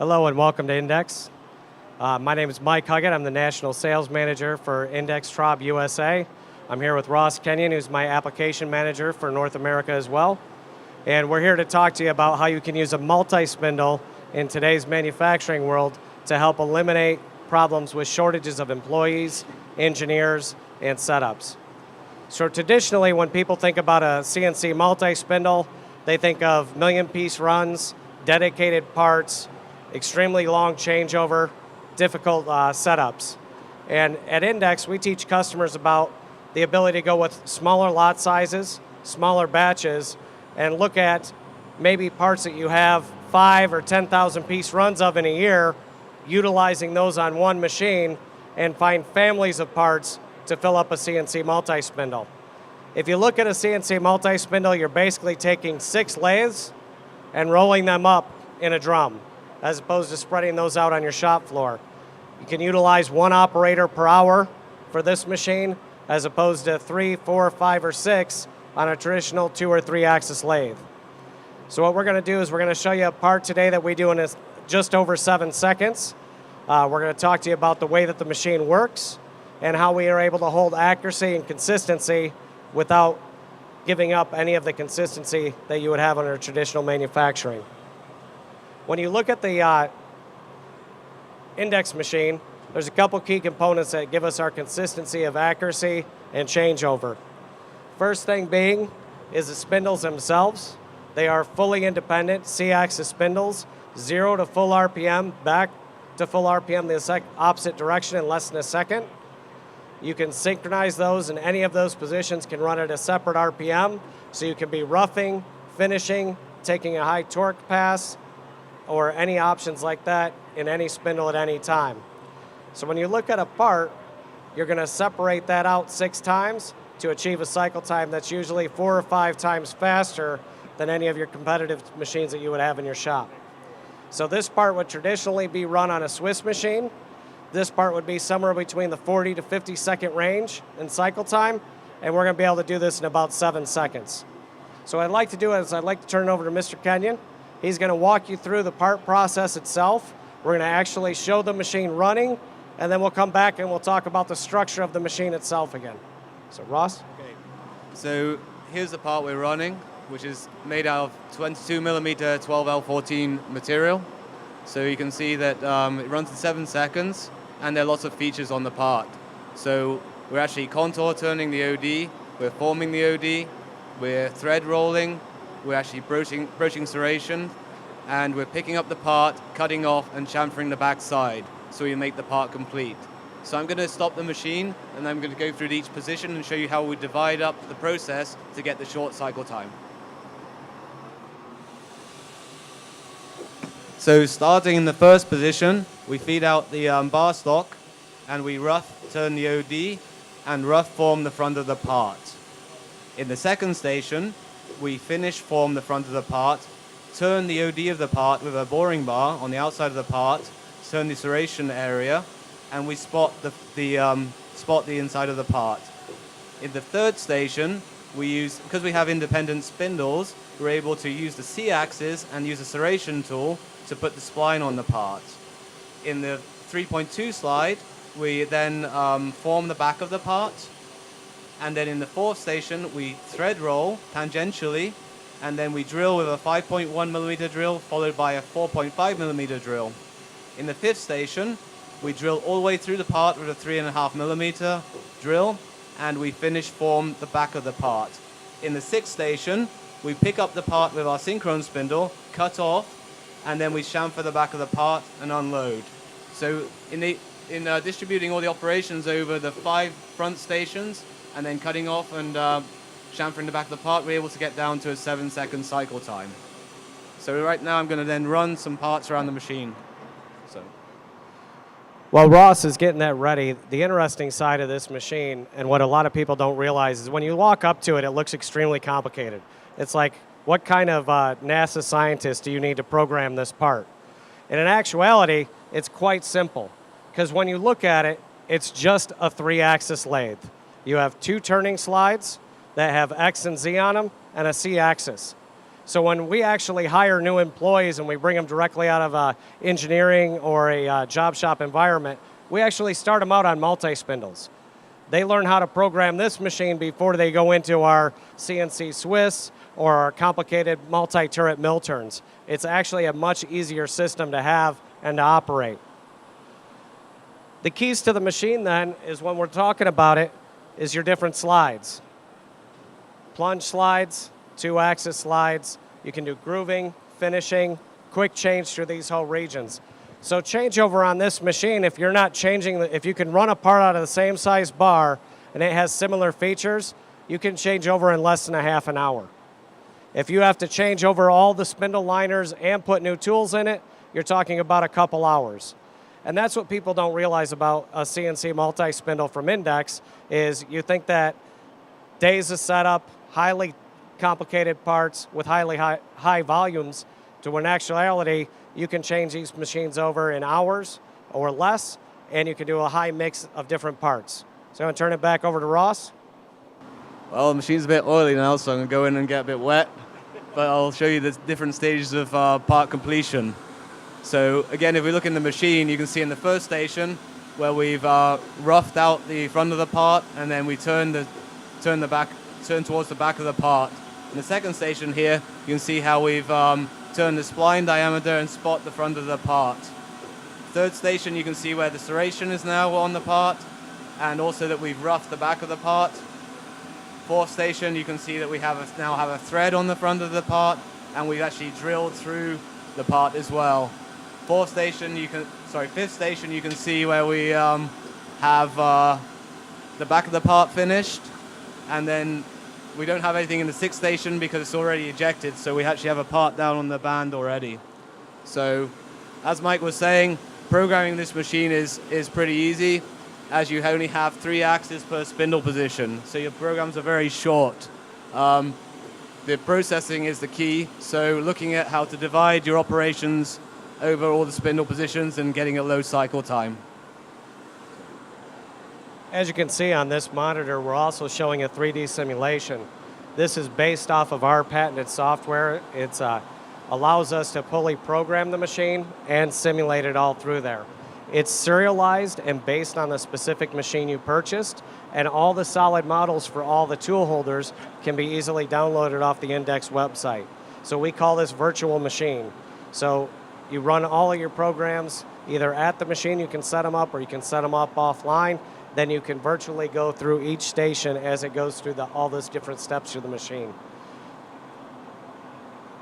Hello and welcome to Index. My name is Mike Huggett. I'm the National Sales Manager for Index Traub USA. I'm here with Ross Kenyon, who's my Application Manager for North America as well. And we're here to talk to you about how you can use a multi-spindle in today's manufacturing world to help eliminate problems with shortages of employees, engineers, and setups. So traditionally, when people think about a CNC multi-spindle, they think of million-piece runs, dedicated parts, extremely long changeover, difficult setups. And at Index, we teach customers about the ability to go with smaller lot sizes, smaller batches, and look at maybe parts that you have 5 or 10,000 piece runs of in a year, utilizing those on one machine, and find families of parts to fill up a CNC multi-spindle. If you look at a CNC multi-spindle, you're basically taking 6 lathes and rolling them up in a drum, as opposed to spreading those out on your shop floor. You can utilize 1 operator per hour for this machine, as opposed to 3, 4, 5, or 6 on a traditional 2 or 3 axis lathe. So what we're going to do is we're going to show you a part today that we do in just over 7 seconds. We're going to talk to you about the way that the machine works and how we are able to hold accuracy and consistency without giving up any of the consistency that you would have under traditional manufacturing. When you look at the Index machine, there's a couple key components that give us our consistency of accuracy and changeover. First thing being is the spindles themselves. They are fully independent C-axis spindles, 0 to full RPM, back to full RPM the opposite direction in less than a second. You can synchronize those, and any of those positions can run at a separate RPM, so you can be roughing, finishing, taking a high torque pass, or any options like that in any spindle at any time. So when you look at a part, you're going to separate that out 6 times to achieve a cycle time that's usually 4 or 5 times faster than any of your competitive machines that you would have in your shop. So this part would traditionally be run on a Swiss machine. This part would be somewhere between the 40 to 50 second range in cycle time, and we're going to be able to do this in about 7 seconds. So what I'd like to do is I'd like to turn it over to Mr. Kenyon. He's going to walk you through the part process itself. We're going to actually show the machine running, and then we'll come back and we'll talk about the structure of the machine itself again. So Ross? Okay. So here's the part we're running, which is made out of 22 millimeter 12L14 material. So you can see that it runs in 7 seconds, and there are lots of features on the part. So we're actually contour turning the OD, we're forming the OD, we're thread rolling, we're actually broaching serration, and we're picking up the part, cutting off, and chamfering the back side, so we make the part complete. So I'm going to stop the machine, and I'm going to go through each position and show you how we divide up the process to get the short cycle time. So starting in the first position, we feed out the bar stock, and we rough turn the OD and rough form the front of the part. In the second station, we finish form the front of the part, turn the OD of the part with a boring bar on the outside of the part, turn the serration area, and we spot the inside of the part. In the third station, because we have independent spindles, we're able to use the C-axis and use a serration tool to put the spline on the part. In the 3.2 slide, we then form the back of the part. And then in the fourth station, we thread roll tangentially, and then we drill with a 5.1 millimeter drill, followed by a 4.5 millimeter drill. In the fifth station, we drill all the way through the part with a 3.5 millimeter drill, and we finish form the back of the part. In the sixth station, we pick up the part with our synchrone spindle, cut off, and then we chamfer the back of the part and unload. So in distributing all the operations over the 5 front stations, and then cutting off and chamfering the back of the part, we're able to get down to a 7-second cycle time. So right now I'm going to then run some parts around the machine. While Ross is getting that ready, the interesting side of this machine, and what a lot of people don't realize, is when you walk up to it, it looks extremely complicated. It's like, what kind of NASA scientist do you need to program this part? And in actuality, it's quite simple, because when you look at it, it's just a 3-axis lathe. You have 2 turning slides that have X and Z on them, and a C-axis. So when we actually hire new employees and we bring them directly out of engineering or a job shop environment, we actually start them out on multi-spindles. They learn how to program this machine before they go into our CNC Swiss or our complicated multi-turret mill turns. It's actually a much easier system to have and to operate. The keys to the machine then is when we're talking about it is your different slides. Plunge slides, 2-axis slides. You can do grooving, finishing, quick change through these whole regions. So changeover on this machine, if you're not changing, if you can run a part out of the same size bar and it has similar features, you can change over in less than a half an hour. If you have to change over all the spindle liners and put new tools in it, you're talking about a couple hours. And that's what people don't realize about a CNC multi-spindle from Index is you think that days of setup, highly complicated parts with high volumes, to when actuality, you can change these machines over in hours or less, and you can do a high mix of different parts. So I'm going to turn it back over to Ross. Well, the machine's a bit oily now, so I'm going to go in and get a bit wet, but I'll show you the different stages of part completion. So again, if we look in the machine, you can see in the first station where we've roughed out the front of the part, and then we turn towards the back of the part. In the second station here, you can see how we've turned the spline diameter and spot the front of the part. Third station, you can see where the serration is now on the part, and also that we've roughed the back of the part. Fourth station, you can see that we now have a thread on the front of the part, and we've actually drilled through the part as well. Fifth station, you can see where we have the back of the part finished, and then we don't have anything in the sixth station because it's already ejected, so we actually have a part down on the band already. So, as Mike was saying, programming this machine is pretty easy, as you only have 3 axes per spindle position, so your programs are very short. The processing is the key, so looking at how to divide your operations over all the spindle positions and getting a low cycle time. As you can see on this monitor, we're also showing a 3D simulation. This is based off of our patented software. It allows us to fully program the machine and simulate it all through there. It's serialized and based on the specific machine you purchased, and all the solid models for all the tool holders can be easily downloaded off the Index website. So we call this virtual machine. So you run all of your programs either at the machine, you can set them up, or you can set them up offline. Then you can virtually go through each station as it goes through all those different steps through the machine.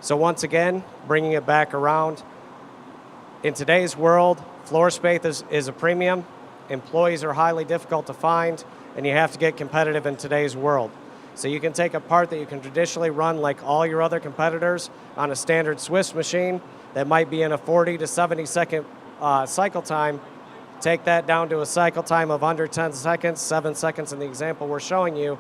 So once again, bringing it back around, in today's world, floor space is a premium, employees are highly difficult to find, and you have to get competitive in today's world. So you can take a part that you can traditionally run like all your other competitors on a standard Swiss machine that might be in a 40 to 70 second cycle time, take that down to a cycle time of under 10 seconds, 7 seconds in the example we're showing you,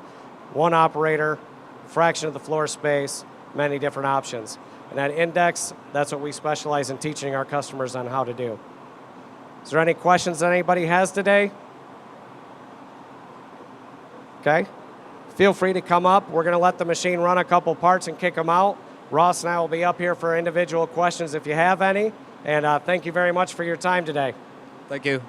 one operator, fraction of the floor space, many different options. And at Index, that's what we specialize in teaching our customers on how to do. Is there any questions that anybody has today? Okay. Feel free to come up. We're going to let the machine run a couple parts and kick them out. Ross and I will be up here for individual questions if you have any. And thank you very much for your time today. Thank you.